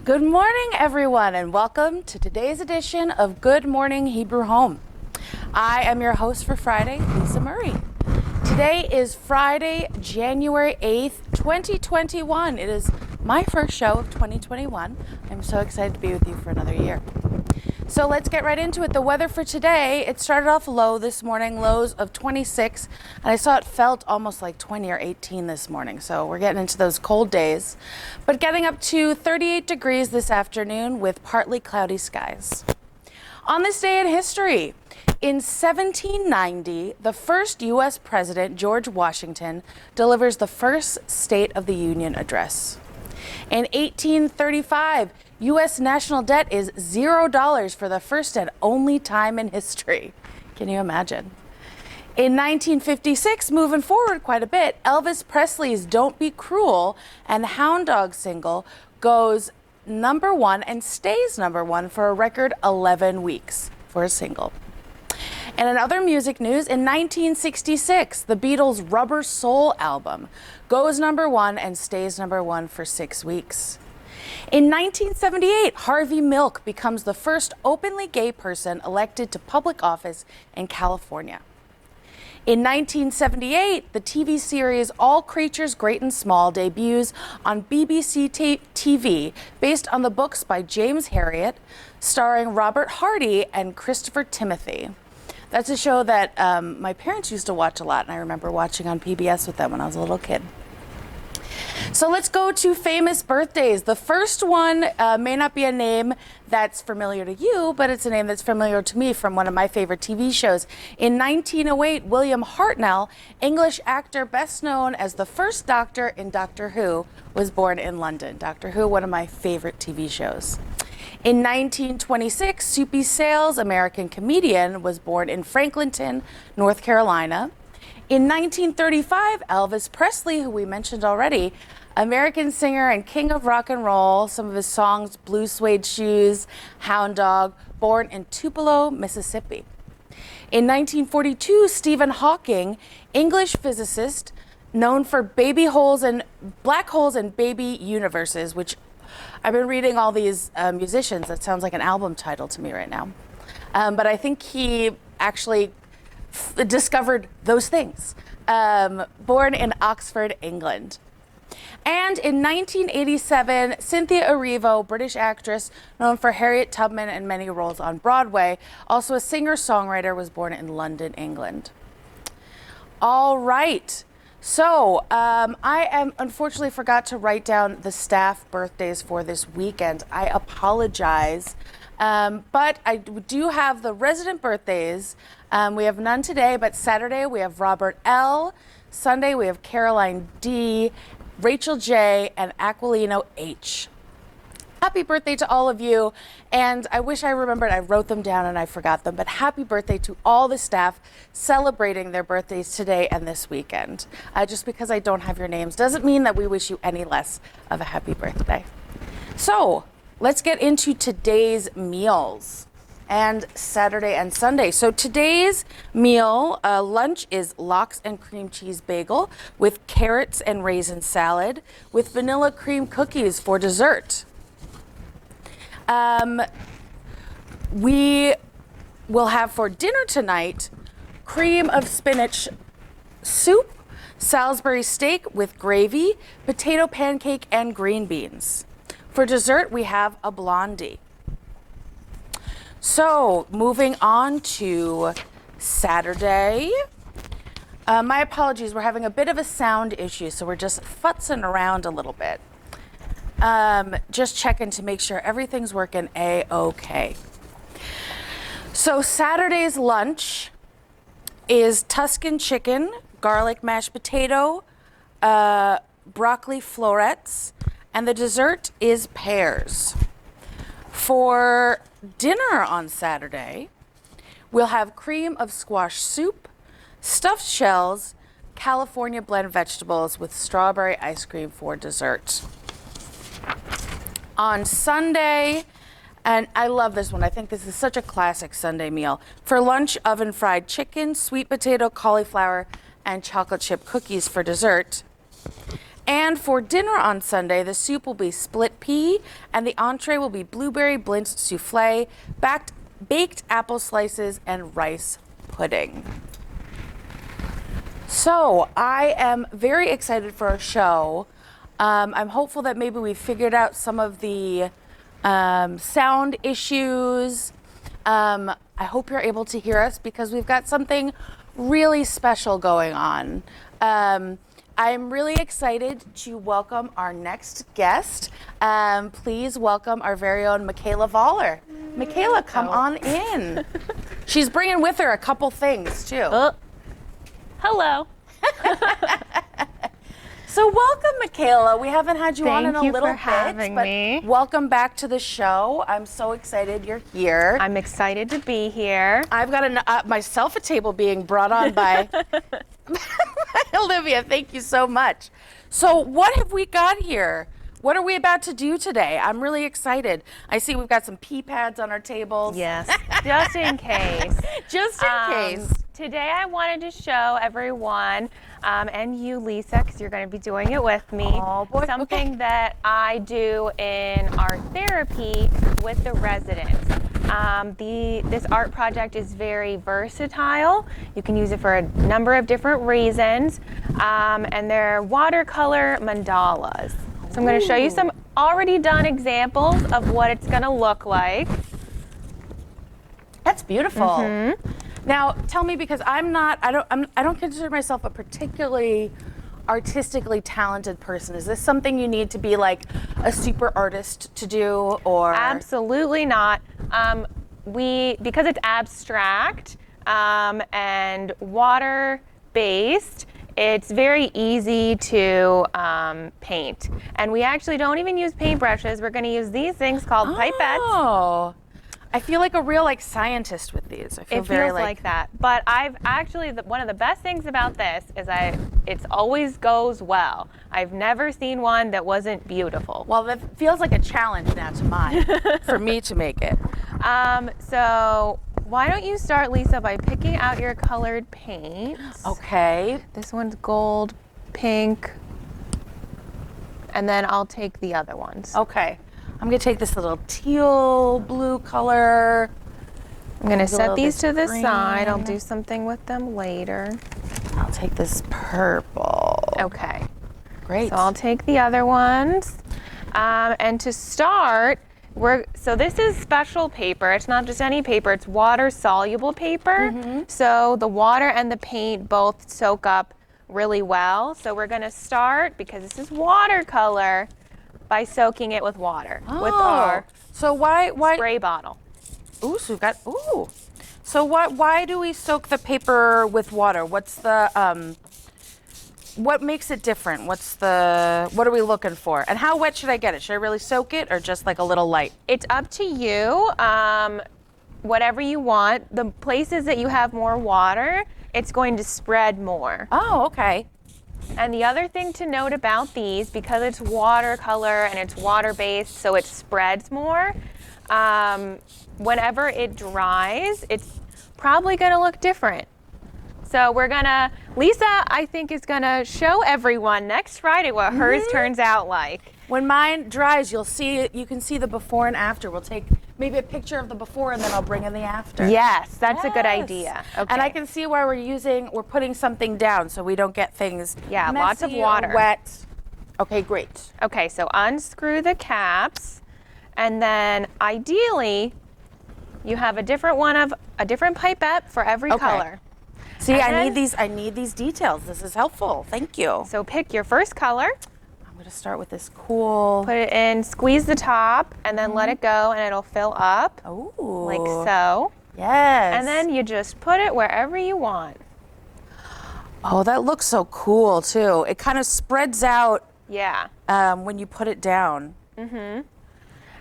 Good morning, everyone, and welcome to today's edition of Good Morning Hebrew Home. I am your host for Friday, Liisa Murray. Today is Friday, January 8th, 2021. It is my first show of 2021. I'm so excited to be with you for another year. So let's get right into it. The weather for today, it started off low this morning, lows of 26, and I saw it felt almost like 20 or 18 this morning. So we're getting into those cold days, but getting up to 38 degrees this afternoon with partly cloudy skies. On this day in history, in 1790, the first U.S. President, George Washington, delivers the first State of the Union address. In 1835, U.S. national debt is $0 for the first and only time in history. Can you imagine? In 1956, moving forward quite a bit, Elvis Presley's Don't Be Cruel and Hound Dog single goes #1 and stays #1 for a record 11 weeks for a single. And in other music news, in 1966, the Beatles' Rubber Soul album goes #1 and stays #1 for 6 weeks. In 1978, Harvey Milk becomes the first openly gay person elected to public office in California. In 1978, the TV series All Creatures Great and Small debuts on BBC TV based on the books by James Herriot, starring Robert Hardy and Christopher Timothy. That's a show that my parents used to watch a lot, and I remember watching on PBS with them when I was a little kid. So let's go to famous birthdays. The first one may not be a name that's familiar to you, but it's a name that's familiar to me from one of my favorite TV shows. In 1908, William Hartnell, English actor best known as the first Doctor in Doctor Who, was born in London. Doctor Who, one of my favorite TV shows. In 1926, Soupy Sales, American comedian, was born in Franklinton, North Carolina. In 1935, Elvis Presley, who we mentioned already, American singer and king of rock and roll, some of his songs, Blue Suede Shoes, Hound Dog, born in Tupelo, Mississippi. In 1942, Stephen Hawking, English physicist, known for black holes and baby universes, which I've been reading all these musicians. That sounds like an album title to me right now. But I think he actually discovered those things. Born in Oxford, England. And in 1987, Cynthia Erivo, British actress known for Harriet Tubman and many roles on Broadway, also a singer-songwriter, was born in London, England. All right. So I unfortunately forgot to write down the staff birthdays for this weekend. I apologize. But I do have the resident birthdays. We have none today, but Saturday we have Robert L. Sunday we have Caroline D., Rachel J., and Aquilino H. Happy birthday to all of you. And I wish I remembered, I wrote them down and I forgot them, but happy birthday to all the staff celebrating their birthdays today and this weekend. Just because I don't have your names doesn't mean that we wish you any less of a happy birthday. So let's get into today's meals and Saturday and Sunday. So today's meal, lunch is lox and cream cheese bagel with carrots and raisin salad with vanilla cream cookies for dessert. We will have for dinner tonight cream of spinach soup, Salisbury steak with gravy, potato pancake, and green beans. For dessert, we have a blondie. So, moving on to Saturday. My apologies, we're having a bit of a sound issue, so we're just futzing around a little bit. Just checking to make sure everything's working A-okay. So, Saturday's lunch is Tuscan chicken, garlic mashed potato, broccoli florets, and the dessert is pears. For dinner on Saturday, we'll have cream of squash soup, stuffed shells, California blend vegetables with strawberry ice cream for dessert. On Sunday, and I love this one, I think this is such a classic Sunday meal. For lunch, oven fried chicken, sweet potato, cauliflower, and chocolate chip cookies for dessert. And for dinner on Sunday, the soup will be split pea, and the entree will be blueberry blintz souffle, baked apple slices, and rice pudding. So I am very excited for our show. I'm hopeful that maybe we figured out some of the sound issues. I hope you're able to hear us because we've got something really special going on. I'm really excited to welcome our next guest. Please welcome our very own Mikayla Voller. Mikayla, come on in. She's bringing with her a couple things too. Hello. So welcome, Mikayla. We haven't had you on in a little bit. Thank you for having me. Welcome back to the show. I'm so excited you're here. I'm excited to be here. I've got myself a table being brought on by Olivia. Thank you so much. So what have we got here? What are we about to do today? I'm really excited. I see we've got some pea pads on our tables. Yes, just in case. Just in case. Today I wanted to show everyone, and you, Lisa, because you're going to be doing it with me, something that I do in our therapy with the residents. This art project is very versatile. You can use it for a number of different reasons, and they're watercolor mandalas. So I'm going to show you some already done examples of what it's going to look like. That's beautiful. Now, tell me, because I don't consider myself a particularly artistically talented person. Is this something you need to be like a super artist to do, or? Absolutely not. Because it's abstract and water-based, it's very easy to paint. And we actually don't even use paintbrushes. We're going to use these things called pipettes. Oh. I feel like a real scientist with these. It feels like that. But I've actually, one of the best things about this is it always goes well. I've never seen one that wasn't beautiful. Well, that feels like a challenge now to mine for me to make it. So why don't you start, Lisa, by picking out your colored paints. Okay. This one's gold, pink, and then I'll take the other ones. Okay. I'm going to take this little teal blue color. I'm going to set these to the side. I'll do something with them later. I'll take this purple. Okay. Great. So I'll take the other ones. And to start, so this is special paper. It's not just any paper. It's water-soluble paper. So the water and the paint both soak up really well. So we're going to start, because this is watercolor, by soaking it with water with our spray bottle. Ooh, so we've got So why do we soak the paper with water? What's the what makes it different? What are we looking for? And how wet should I get it? Should I really soak it or just like a little light? It's up to you. Whatever you want. The places that you have more water, it's going to spread more. Oh, okay. And the other thing to note about these, because it's watercolor and it's water-based, so it spreads more, whenever it dries, it's probably going to look different. So Lisa, I think, is going to show everyone next Friday what hers turns out like. When mine dries, you can see the before and after. We'll take maybe a picture of the before and then I'll bring in the after. Yes, that's a good idea. Okay. And I can see why we're putting something down so we don't get things messy, lots of water. Or wet. Okay, great. Okay, so unscrew the caps, and then ideally you have a different pipette for every color. See, I need these details. This is helpful. Thank you. So pick your first color. I'm going to start with this cool. Put it in, squeeze the top, and then let it go, and it'll fill up. Ooh. Like so. Yes. And then you just put it wherever you want. Oh, that looks so cool too. It kind of spreads out. Yeah. When you put it down. And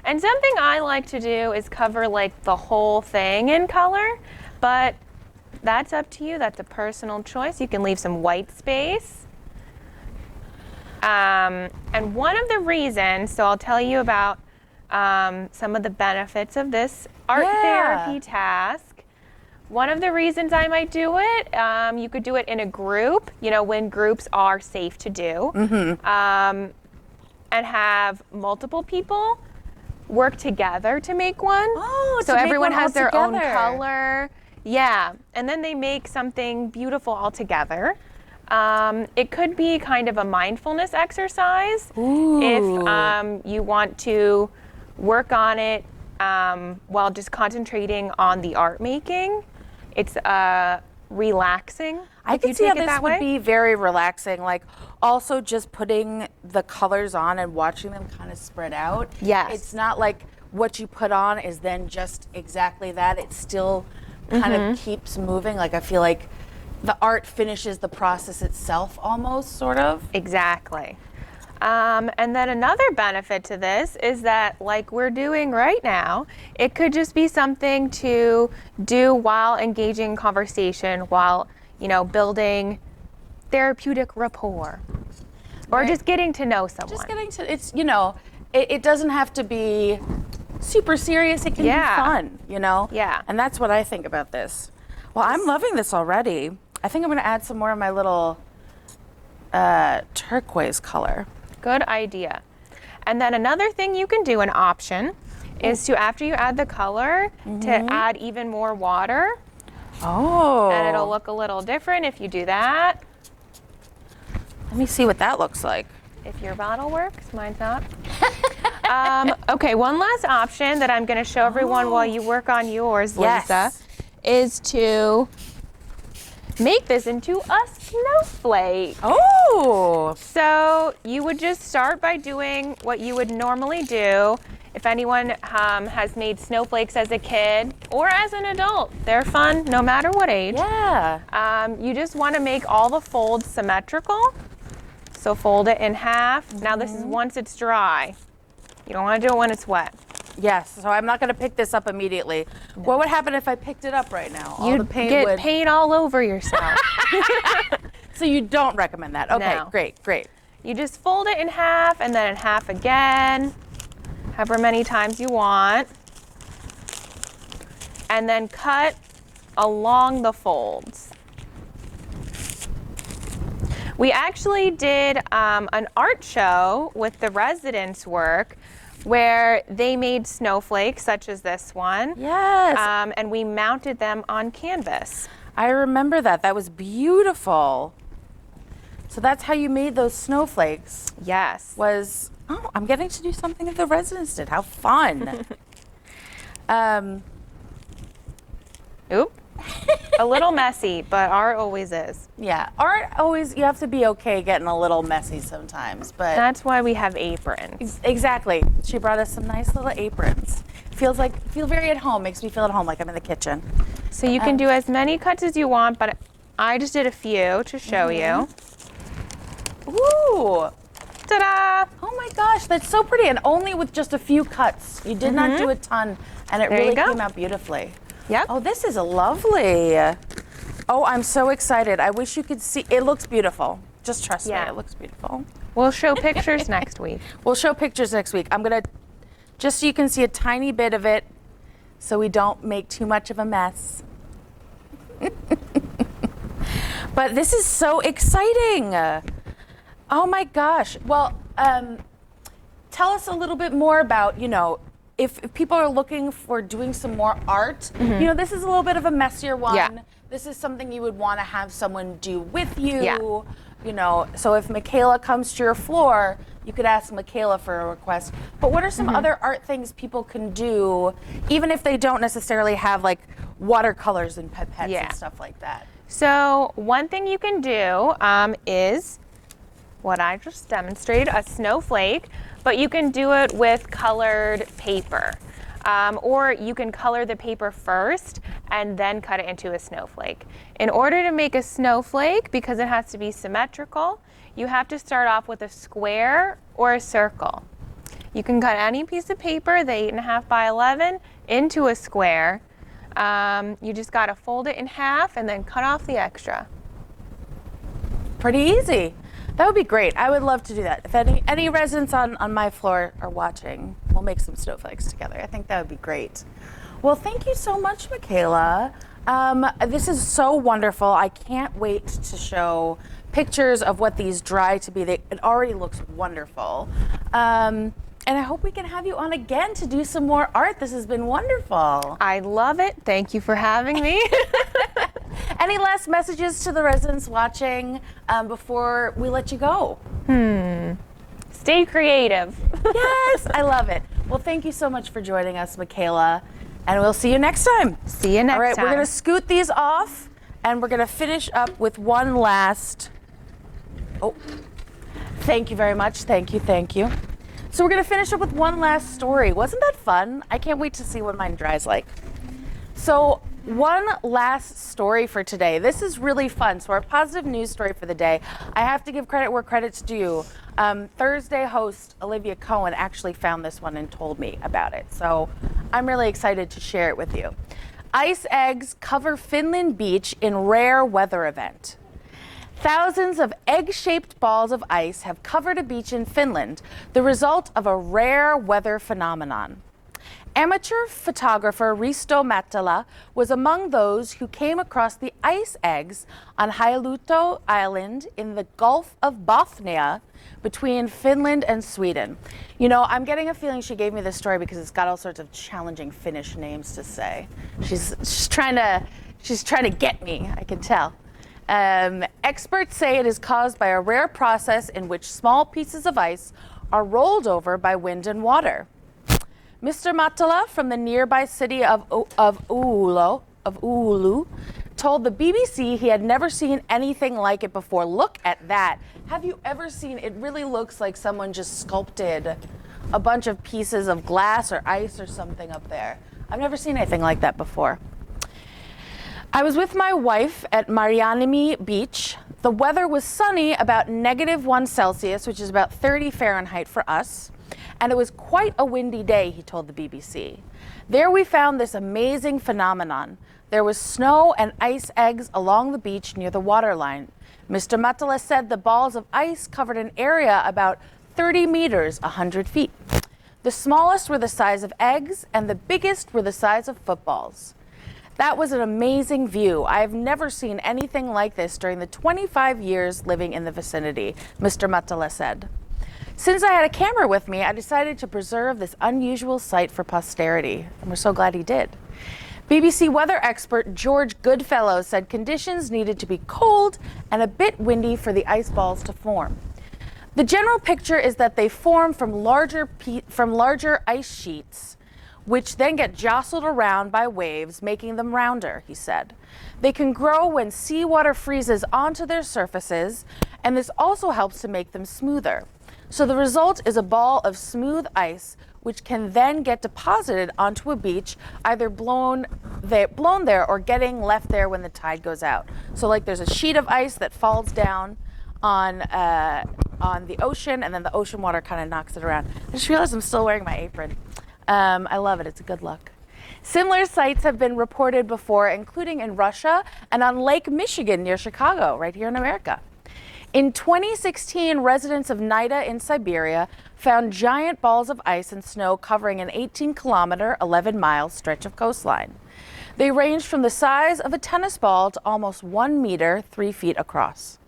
something I like to do is cover like the whole thing in color, but that's up to you. That's a personal choice. You can leave some white space. And one of the reasons, so I'll tell you about some of the benefits of this art therapy task. One of the reasons I might do it, you could do it in a group, when groups are safe to do, and have multiple people work together to make one. Oh, so everyone has their own together. color. Yeah, and then they make something beautiful all together. It could be kind of a mindfulness exercise. Ooh. If you want to work on it while just concentrating on the art making. It's relaxing. I can see how this would be very relaxing. Like also just putting the colors on and watching them kind of spread out. Yes. It's not like what you put on is then just exactly that. It still kind of keeps moving. Like I feel like the art finishes the process itself almost, sort of. Exactly. And then another benefit to this is that, like we're doing right now, it could just be something to do while engaging in conversation, while, building therapeutic rapport, or just getting to know someone. Just getting to, it's, it doesn't have to be super serious. It can be fun, Yeah. And that's what I think about this. Well, I'm loving this already. I think I'm going to add some more of my little turquoise color. Good idea. And then another thing you can do, an option, is to, after you add the color, to add even more water. Oh. And it'll look a little different if you do that. Let me see what that looks like. If your bottle works, mine's not. Okay, one last option that I'm going to show everyone while you work on yours, Lisa, is to make this into a snowflake. Oh! So you would just start by doing what you would normally do. If anyone has made snowflakes as a kid or as an adult, they're fun no matter what age. Yeah. You just want to make all the folds symmetrical. So fold it in half. Now this is once it's dry. You don't want to do it when it's wet. Yes, so I'm not going to pick this up immediately. No. What would happen if I picked it up right now? You'd get paint all over yourself. So you don't recommend that? Okay, No. Great. You just fold it in half and then in half again, however many times you want, and then cut along the folds. We actually did an art show with the residents' work where they made snowflakes such as this one. Yes. And we mounted them on canvas. I remember that. That was beautiful. So that's how you made those snowflakes. Yes. I'm getting to do something that the residents did. How fun. Oop. A little messy, but art always is. Yeah, art always, you have to be okay getting a little messy sometimes, but. That's why we have aprons. Exactly. She brought us some nice little aprons. Feel very at home, makes me feel at home like I'm in the kitchen. So you can do as many cuts as you want, but I just did a few to show you. Ooh. Ta-da! Oh my gosh, that's so pretty, and only with just a few cuts. You did not do a ton, and it really came out beautifully. Yep. Oh, this is lovely. Oh, I'm so excited. I wish you could see. It looks beautiful. Just trust me, it looks beautiful. We'll show pictures next week. We'll show pictures next week. I'm going to, just so you can see a tiny bit of it, so we don't make too much of a mess. But this is so exciting. Oh my gosh. Well, tell us a little bit more about, if people are looking for doing some more art, this is a little bit of a messier one. Yeah. This is something you would want to have someone do with you. So if Mikayla comes to your floor, you could ask Mikayla for a request. But what are some other art things people can do, even if they don't necessarily have like watercolors and pipettes and stuff like that? So one thing you can do is what I just demonstrated, a snowflake, but you can do it with colored paper. Or you can color the paper first and then cut it into a snowflake. In order to make a snowflake, because it has to be symmetrical, you have to start off with a square or a circle. You can cut any piece of paper, the 8.5 by 11, into a square. You just gotta fold it in half and then cut off the extra. Pretty easy. That would be great. I would love to do that. If any residents on my floor are watching, we'll make some snowflakes together. I think that would be great. Well, thank you so much, Mikayla. This is so wonderful. I can't wait to show pictures of what these dry to be. It already looks wonderful. And I hope we can have you on again to do some more art. This has been wonderful. I love it. Thank you for having me. Any last messages to the residents watching before we let you go? Stay creative. Yes, I love it. Well, thank you so much for joining us, Mikayla, and we'll see you next time. See you next time. All right, we're going to scoot these off, and we're going to finish up with one last... Oh, thank you very much. Thank you, thank you. So we're going to finish up with one last story. Wasn't that fun? I can't wait to see what mine dries like. So one last story for today. This is really fun. So our positive news story for the day, I have to give credit where credit's due. Thursday host Olivia Cohen actually found this one and told me about it. So I'm really excited to share it with you. Ice eggs cover Finland beach in rare weather event. Thousands of egg-shaped balls of ice have covered a beach in Finland, the result of a rare weather phenomenon. Amateur photographer Risto Mattila was among those who came across the ice eggs on Hailuoto Island in the Gulf of Bothnia between Finland and Sweden. You know, I'm getting a feeling she gave me this story because it's got all sorts of challenging Finnish names to say. She's trying to get me, I can tell. Experts say it is caused by a rare process in which small pieces of ice are rolled over by wind and water. Mr. Mattila from the nearby city of Oulu told the BBC he had never seen anything like it before. Look at that. Have you ever seen, it really looks like someone just sculpted a bunch of pieces of glass or ice or something up there. I've never seen anything like that before. I was with my wife at Marianimi Beach. The weather was sunny, about -1 Celsius, which is about 30 Fahrenheit for us. And it was quite a windy day, he told the BBC. There we found this amazing phenomenon. There was snow and ice eggs along the beach near the waterline. Mr. Mattila said the balls of ice covered an area about 30 meters, 100 feet. The smallest were the size of eggs, and the biggest were the size of footballs. That was an amazing view. I have never seen anything like this during the 25 years living in the vicinity, Mr. Mattila said. Since I had a camera with me, I decided to preserve this unusual sight for posterity, and we're so glad he did. BBC weather expert George Goodfellow said conditions needed to be cold and a bit windy for the ice balls to form. The general picture is that they form from larger ice sheets, which then get jostled around by waves, making them rounder, he said. They can grow when seawater freezes onto their surfaces, and this also helps to make them smoother. So the result is a ball of smooth ice, which can then get deposited onto a beach, either blown there or getting left there when the tide goes out. So like there's a sheet of ice that falls down on the ocean, and then the ocean water kind of knocks it around. I just realized I'm still wearing my apron. I love it. It's a good look. Similar sites have been reported before, including in Russia and on Lake Michigan near Chicago, right here in America. In 2016, residents of Nida in Siberia found giant balls of ice and snow covering an 18-kilometer, 11-mile stretch of coastline. They ranged from the size of a tennis ball to almost 1 meter, 3 feet across.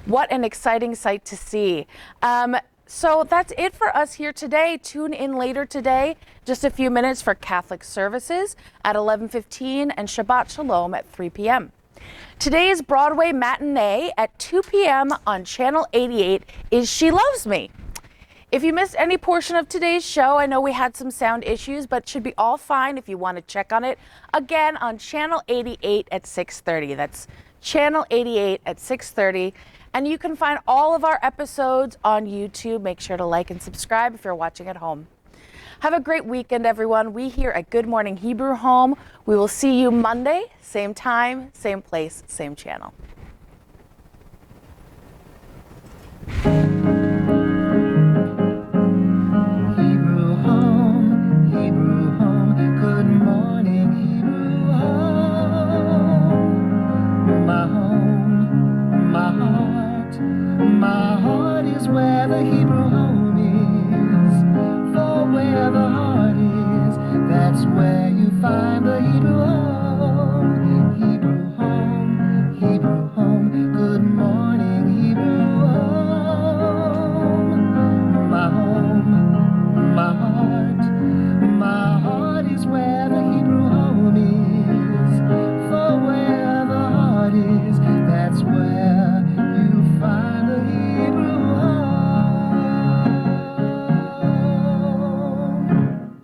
What an exciting sight to see. So that's it for us here today. Tune in later today, just a few minutes for Catholic services at 11:15 and Shabbat Shalom at 3 p.m. Today's Broadway matinee at 2 p.m. on Channel 88 is She Loves Me. If you missed any portion of today's show, I know we had some sound issues, but it should be all fine if you want to check on it again on Channel 88 at 6:30. That's Channel 88 at 6:30. And you can find all of our episodes on YouTube. Make sure to like and subscribe if you're watching at home. Have a great weekend, everyone. We here at Good Morning Hebrew Home, we will see you Monday, same time, same place, same channel. Hebrew home, good morning, Hebrew home. My heart is where the Hebrew home